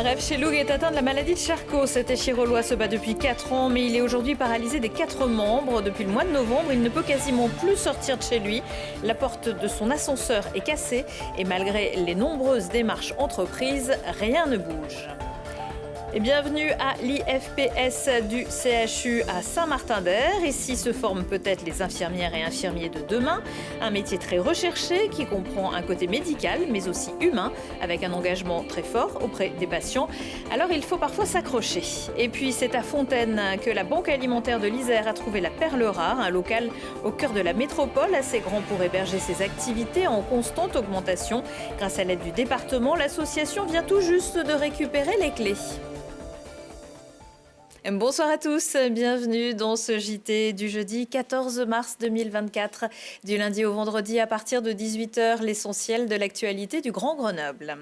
Aref Cheloug est atteint de la maladie de Charcot. Cet échirolois se bat depuis 4 ans, mais il est aujourd'hui paralysé des 4 membres. Depuis le mois de novembre, il ne peut quasiment plus sortir de chez lui. La porte de son ascenseur est cassée et malgré les nombreuses démarches entreprises, rien ne bouge. Et bienvenue à l'IFPS du CHU à Saint-Martin-d'Air. Ici se forment peut-être les infirmières et infirmiers de demain. Un métier très recherché qui comprend un côté médical mais aussi humain avec un engagement très fort auprès des patients. Alors il faut parfois s'accrocher. Et puis c'est à Fontaine que la Banque alimentaire de l'Isère a trouvé la Perle Rare, un local au cœur de la métropole assez grand pour héberger ses activités en constante augmentation. Grâce à l'aide du département, l'association vient tout juste de récupérer les clés. Bonsoir à tous, bienvenue dans ce JT du jeudi 14 mars 2024. Du lundi au vendredi à partir de 18h, l'essentiel de l'actualité du Grand Grenoble.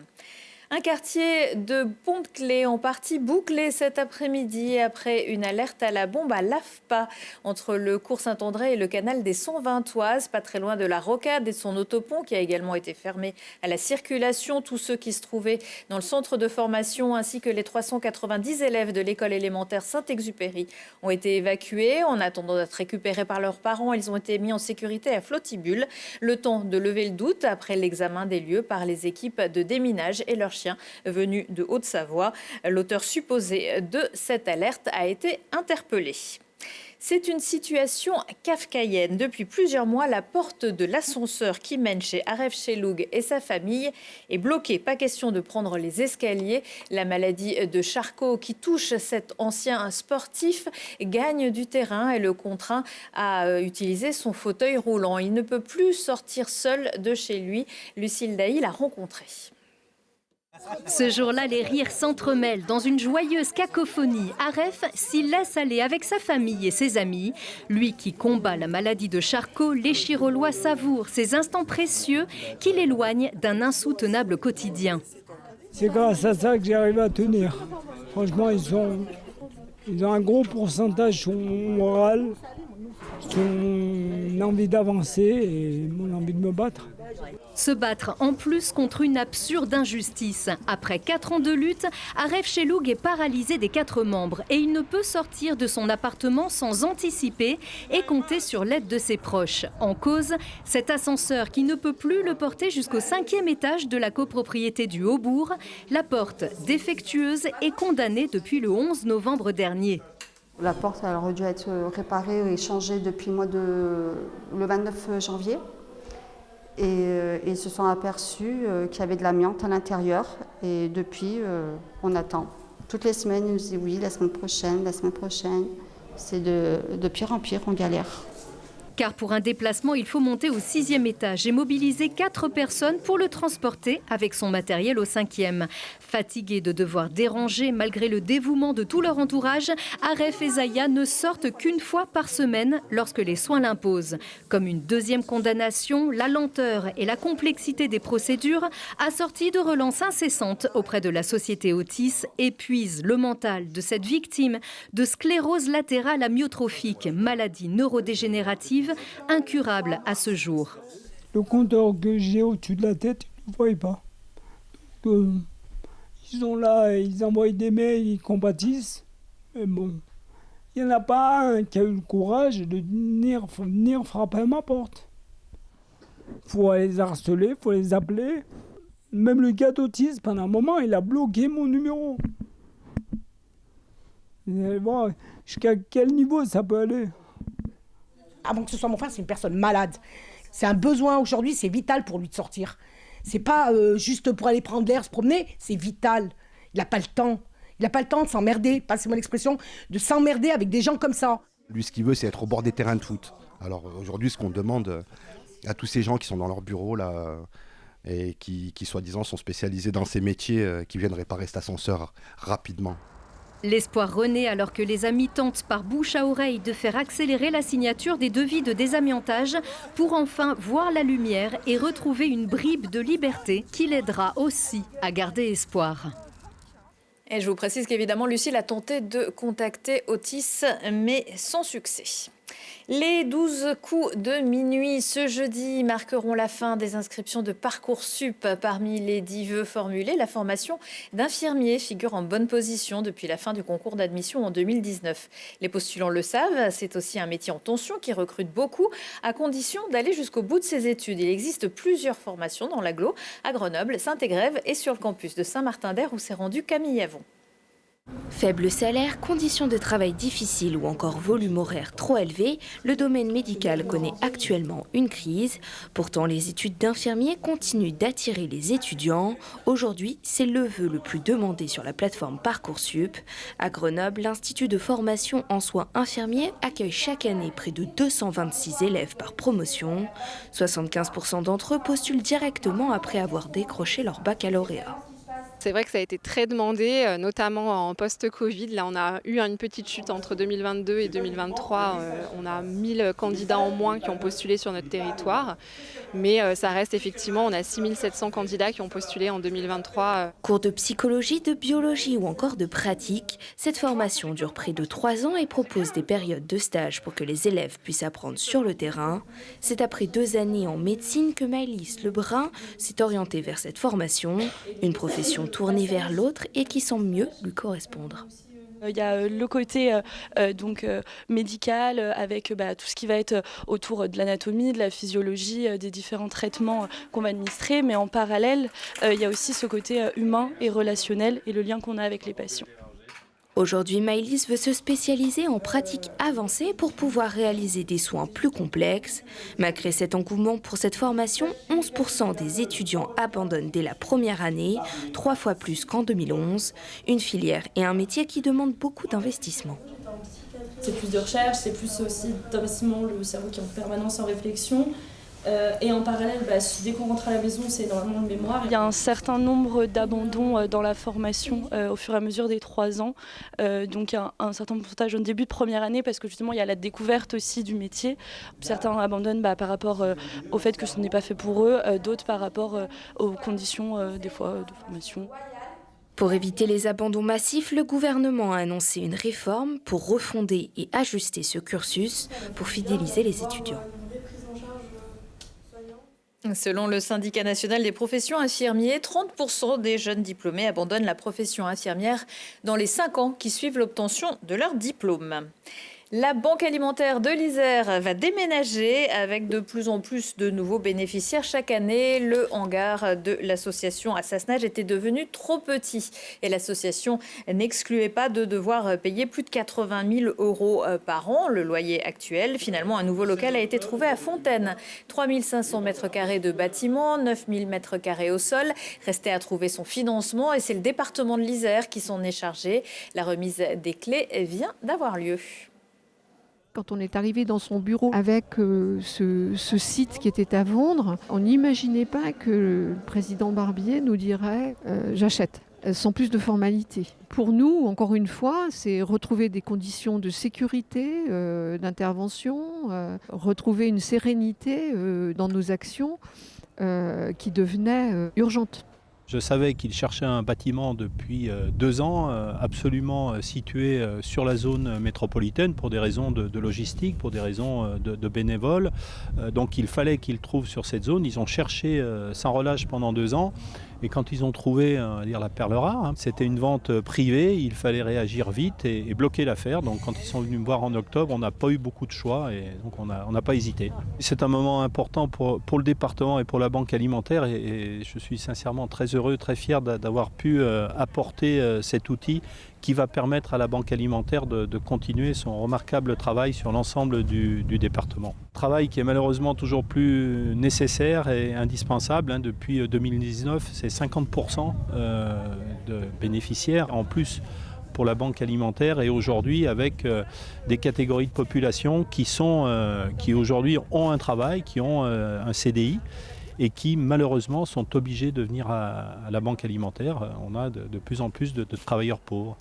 Un quartier de Pont-de-Claix en partie bouclé cet après-midi après une alerte à la bombe à l'AFPA entre le cours Saint-André et le canal des 120oises, pas très loin de la rocade et de son autopont qui a également été fermé à la circulation. Tous ceux qui se trouvaient dans le centre de formation ainsi que les 390 élèves de l'école élémentaire Saint-Exupéry ont été évacués. En attendant d'être récupérés par leurs parents, ils ont été mis en sécurité à Flottibul. Le temps de lever le doute après l'examen des lieux par les équipes de déminage et leurs chiens venus de Haute-Savoie. L'auteur supposé de cette alerte a été interpellé. C'est une situation kafkaïenne. Depuis plusieurs mois, la porte de l'ascenseur qui mène chez Aref Cheloug et sa famille est bloquée. Pas question de prendre les escaliers. La maladie de Charcot qui touche cet ancien sportif gagne du terrain et le contraint à utiliser son fauteuil roulant. Il ne peut plus sortir seul de chez lui. Lucille Dailly l'a rencontré. Ce jour-là, les rires s'entremêlent dans une joyeuse cacophonie. Aref s'y laisse aller avec sa famille et ses amis. Lui qui combat la maladie de Charcot, l'échirolois savoure ces instants précieux qui l'éloignent d'un insoutenable quotidien. C'est grâce à ça que j'arrive à tenir. Franchement, ils ont un gros pourcentage sur mon moral, sur mon envie d'avancer et mon envie de me battre. Se battre en plus contre une absurde injustice. Après 4 ans de lutte, Aref Cheloug est paralysé des 4 membres et il ne peut sortir de son appartement sans anticiper et compter sur l'aide de ses proches. En cause, cet ascenseur qui ne peut plus le porter jusqu'au 5e étage de la copropriété du Haubourg. La porte, défectueuse, est condamnée depuis le 11 novembre dernier. La porte elle aurait dû être réparée et changée depuis le 29 janvier. Et ils se sont aperçus qu'il y avait de l'amiante à l'intérieur. Et depuis, on attend. Toutes les semaines, ils nous disent oui, la semaine prochaine. C'est de pire en pire, on galère. Car pour un déplacement, il faut monter au 6e étage et mobiliser 4 personnes pour le transporter avec son matériel au 5e. Fatigués de devoir déranger malgré le dévouement de tout leur entourage, Aref et Zaya ne sortent qu'une fois par semaine lorsque les soins l'imposent. Comme une deuxième condamnation, la lenteur et la complexité des procédures, assorties de relances incessantes auprès de la société Otis, épuisent le mental de cette victime de sclérose latérale amyotrophique, maladie neurodégénérative incurable à ce jour. Le compteur que j'ai au-dessus de la tête, ils ne voient pas. Donc, ils sont là, ils envoient des mails, ils compatissent. Mais bon, il n'y en a pas un qui a eu le courage de venir frapper à ma porte. Il faut les harceler, il faut les appeler. Même le gars d'Otis, pendant un moment, il a bloqué mon numéro. Vous allez voir jusqu'à quel niveau ça peut aller. Avant que ce soit mon frère, c'est une personne malade. C'est un besoin aujourd'hui, c'est vital pour lui de sortir. C'est pas juste pour aller prendre l'air, se promener, c'est vital. Il n'a pas le temps. Il n'a pas le temps de s'emmerder, passez-moi l'expression, de s'emmerder avec des gens comme ça. Lui, ce qu'il veut, c'est être au bord des terrains de foot. Alors aujourd'hui, ce qu'on demande à tous ces gens qui sont dans leur bureau là, et qui soi-disant sont spécialisés dans ces métiers, qui viennent réparer cet ascenseur rapidement. L'espoir renaît alors que les amis tentent par bouche à oreille de faire accélérer la signature des devis de désamiantage pour enfin voir la lumière et retrouver une bribe de liberté qui l'aidera aussi à garder espoir. Et je vous précise qu'évidemment, Lucille a tenté de contacter Otis, mais sans succès. Les 12 coups de minuit ce jeudi marqueront la fin des inscriptions de Parcoursup. Parmi les 10 vœux formulés, la formation d'infirmier figure en bonne position depuis la fin du concours d'admission en 2019. Les postulants le savent, c'est aussi un métier en tension qui recrute beaucoup, à condition d'aller jusqu'au bout de ses études. Il existe plusieurs formations dans l'agglo, à Grenoble, Saint-Égrève et sur le campus de Saint-Martin-d'Air où s'est rendu Camille Yavon. Faible salaire, conditions de travail difficiles ou encore volume horaire trop élevé, le domaine médical connaît actuellement une crise. Pourtant, les études d'infirmiers continuent d'attirer les étudiants. Aujourd'hui, c'est le vœu le plus demandé sur la plateforme Parcoursup. À Grenoble, l'Institut de formation en soins infirmiers accueille chaque année près de 226 élèves par promotion. 75% d'entre eux postulent directement après avoir décroché leur baccalauréat. C'est vrai que ça a été très demandé, notamment en post-Covid. Là, on a eu une petite chute entre 2022 et 2023. On a 1000 candidats en moins qui ont postulé sur notre territoire. Mais ça reste effectivement, on a 6700 candidats qui ont postulé en 2023. Cours de psychologie, de biologie ou encore de pratique. Cette formation dure près de 3 ans et propose des périodes de stage pour que les élèves puissent apprendre sur le terrain. C'est après 2 années en médecine que Maëlys Lebrun s'est orientée vers cette formation. Une profession tournée vers l'autre et qui semble mieux lui correspondre. Il y a le côté médical avec tout ce qui va être autour de l'anatomie, de la physiologie, des différents traitements qu'on va administrer. Mais en parallèle, il y a aussi ce côté humain et relationnel et le lien qu'on a avec les patients. Aujourd'hui, Maëlys veut se spécialiser en pratique avancée pour pouvoir réaliser des soins plus complexes. Malgré cet engouement pour cette formation, 11% des étudiants abandonnent dès la première année, 3 fois plus qu'en 2011. Une filière et un métier qui demandent beaucoup d'investissement. C'est plus de recherche, c'est plus aussi d'investissement, le cerveau qui est en permanence en réflexion. Et en parallèle, dès qu'on rentre à la maison, c'est énormément de mémoire. Il y a un certain nombre d'abandons dans la formation au fur et à mesure des 3 ans. Donc il y a un certain pourcentage au début de première année parce que justement il y a la découverte aussi du métier. Certains abandonnent par rapport au fait que ce n'est pas fait pour eux, d'autres par rapport aux conditions des fois de formation. Pour éviter les abandons massifs, le gouvernement a annoncé une réforme pour refonder et ajuster ce cursus pour fidéliser les étudiants. Selon le syndicat national des professions infirmiers, 30% des jeunes diplômés abandonnent la profession infirmière dans les 5 ans qui suivent l'obtention de leur diplôme. La Banque alimentaire de l'Isère va déménager avec de plus en plus de nouveaux bénéficiaires chaque année. Le hangar de l'association à Sassenage était devenu trop petit et l'association n'excluait pas de devoir payer plus de 80 000 € par an, le loyer actuel. Finalement, un nouveau local a été trouvé à Fontaine. 3 500 m² de bâtiment, 9 000 m² au sol. Restait à trouver son financement et c'est le département de l'Isère qui s'en est chargé. La remise des clés vient d'avoir lieu. Quand on est arrivé dans son bureau avec ce site qui était à vendre, on n'imaginait pas que le président Barbier nous dirait « j'achète », sans plus de formalité. Pour nous, encore une fois, c'est retrouver des conditions de sécurité, d'intervention, retrouver une sérénité dans nos actions qui devenaient urgentes. Je savais qu'il cherchait un bâtiment depuis 2 ans, absolument situé sur la zone métropolitaine pour des raisons de logistique, pour des raisons de bénévoles. Donc il fallait qu'ils trouvent sur cette zone. Ils ont cherché sans relâche pendant 2 ans. Et quand ils ont trouvé la perle rare, c'était une vente privée, il fallait réagir vite et bloquer l'affaire. Donc quand ils sont venus me voir en octobre, on n'a pas eu beaucoup de choix et donc on n'a pas hésité. C'est un moment important pour le département et pour la Banque alimentaire et je suis sincèrement très heureux, très fier d'avoir pu apporter cet outil qui va permettre à la Banque alimentaire de continuer son remarquable travail sur l'ensemble du département. Travail qui est malheureusement toujours plus nécessaire et indispensable. Depuis 2019, c'est 50% de bénéficiaires en plus pour la Banque alimentaire et aujourd'hui avec des catégories de population qui aujourd'hui ont un travail, qui ont un CDI et qui malheureusement sont obligés de venir à la Banque alimentaire. On a de plus en plus de travailleurs pauvres.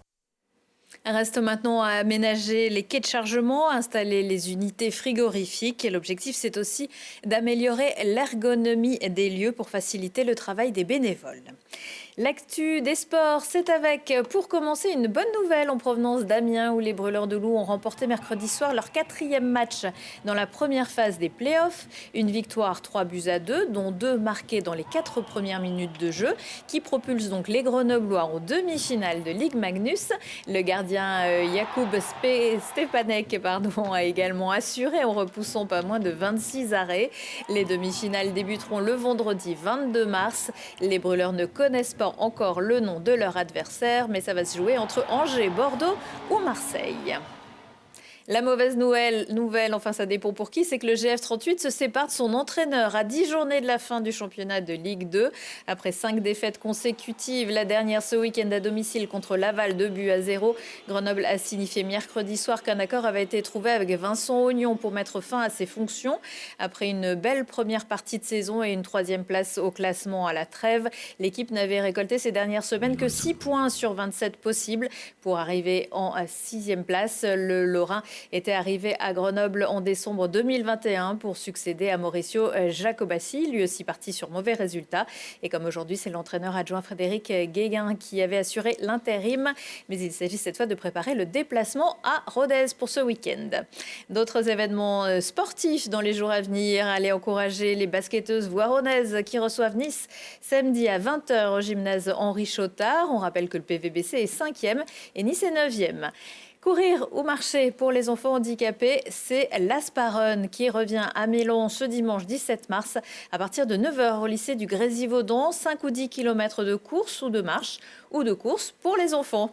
Reste maintenant à aménager les quais de chargement, installer les unités frigorifiques. L'objectif, c'est aussi d'améliorer l'ergonomie des lieux pour faciliter le travail des bénévoles. L'actu des sports, c'est avec, pour commencer, une bonne nouvelle en provenance d'Amiens où les Brûleurs de Loup ont remporté mercredi soir leur 4e match dans la première phase des playoffs. Une victoire 3-2, dont 2 marqués dans les 4 premières minutes de jeu, qui propulse donc les Grenoblois en demi-finale de Ligue Magnus. Le gardien Jakub Stepanek a également assuré en repoussant pas moins de 26 arrêts. Les demi-finales débuteront le vendredi 22 mars. Les Brûleurs ne connaissent pas encore le nom de leur adversaire, mais ça va se jouer entre Angers, Bordeaux ou Marseille. La mauvaise nouvelle, enfin ça dépend pour qui, c'est que le GF38 se sépare de son entraîneur à 10 journées de la fin du championnat de Ligue 2. Après 5 défaites consécutives, la dernière ce week-end à domicile contre Laval, 2-0. Grenoble a signifié mercredi soir qu'un accord avait été trouvé avec Vincent Ognon pour mettre fin à ses fonctions. Après une belle première partie de saison et une 3e place au classement à la trêve, l'équipe n'avait récolté ces dernières semaines que 6 points sur 27 possibles pour arriver en 6e place. Le Lorrain était arrivé à Grenoble en décembre 2021 pour succéder à Mauricio Jacobassi, lui aussi parti sur mauvais résultats. Et comme aujourd'hui, c'est l'entraîneur adjoint Frédéric Guéguin qui avait assuré l'intérim. Mais il s'agit cette fois de préparer le déplacement à Rodez pour ce week-end. D'autres événements sportifs dans les jours à venir. Allez encourager les basketteuses voironnaises qui reçoivent Nice samedi à 20h au gymnase Henri Chautard. On rappelle que le PVBC est 5e et Nice est 9e. Courir ou marcher pour les enfants handicapés, c'est l'Asparun qui revient à Mélan ce dimanche 17 mars à partir de 9h au lycée du Grésivaudan. 5 ou 10 km de course ou de marche ou de course pour les enfants.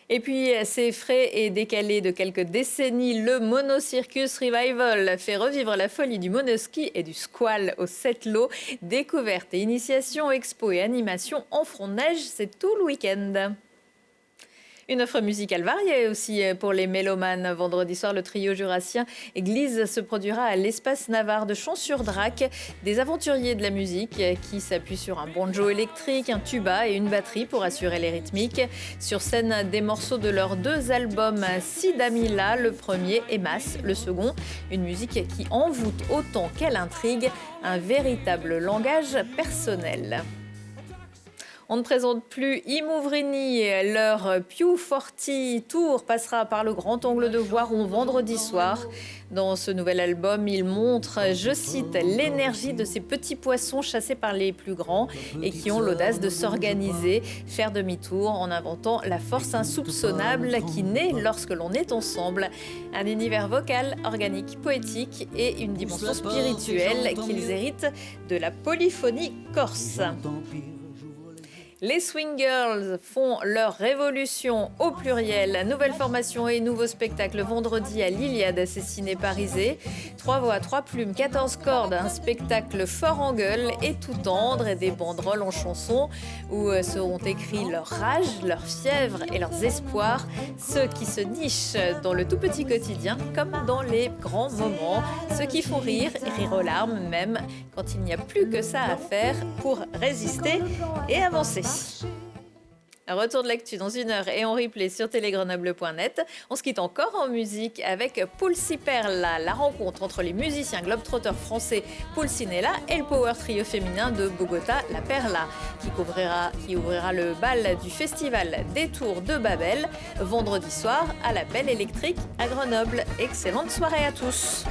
Et puis, c'est frais et décalé de quelques décennies. Le Monocircus Revival fait revivre la folie du monoski et du squal au Sept-Lô. Découverte et initiation, expo et animation en front de neige, c'est tout le week-end. Une offre musicale variée aussi pour les mélomanes. Vendredi soir, le trio jurassien Église se produira à l'Espace Navarre de Champs-sur-Drac. Des aventuriers de la musique qui s'appuient sur un banjo électrique, un tuba et une batterie pour assurer les rythmiques. Sur scène, des morceaux de leurs 2 albums, Sidamila, le premier, et Mas, le second. Une musique qui envoûte autant qu'elle intrigue, un véritable langage personnel. On ne présente plus Imouvrini, leur Più Forti Tour passera par le Grand Angle de Voiron vendredi soir. Dans ce nouvel album, il montre, je cite, l'énergie de ces petits poissons chassés par les plus grands et qui ont l'audace de s'organiser, faire demi-tour en inventant la force insoupçonnable qui naît lorsque l'on est ensemble. Un univers vocal, organique, poétique et une dimension spirituelle qu'ils héritent de la polyphonie corse. Les Swing Girls font leur révolution au pluriel. Nouvelle formation et nouveau spectacle vendredi à l'Iliade, c'est ciné-parisé. 3 voix, 3 plumes, 14 cordes, un spectacle fort en gueule et tout tendre et des banderoles en chansons où seront écrits leur rage, leur fièvre et leurs espoirs. Ceux qui se nichent dans le tout petit quotidien comme dans les grands moments. Ceux qui font rire et rire aux larmes même quand il n'y a plus que ça à faire pour résister et avancer. Retour de l'actu dans 1 heure et en replay sur télégrenoble.net. On se quitte encore en musique avec Pulsiperla, la rencontre entre les musiciens globetrotters français Pulcinella et le power trio féminin de Bogota, la Perla, qui ouvrira le bal du festival des Tours de Babel vendredi soir à la Belle Électrique à Grenoble. Excellente soirée à tous.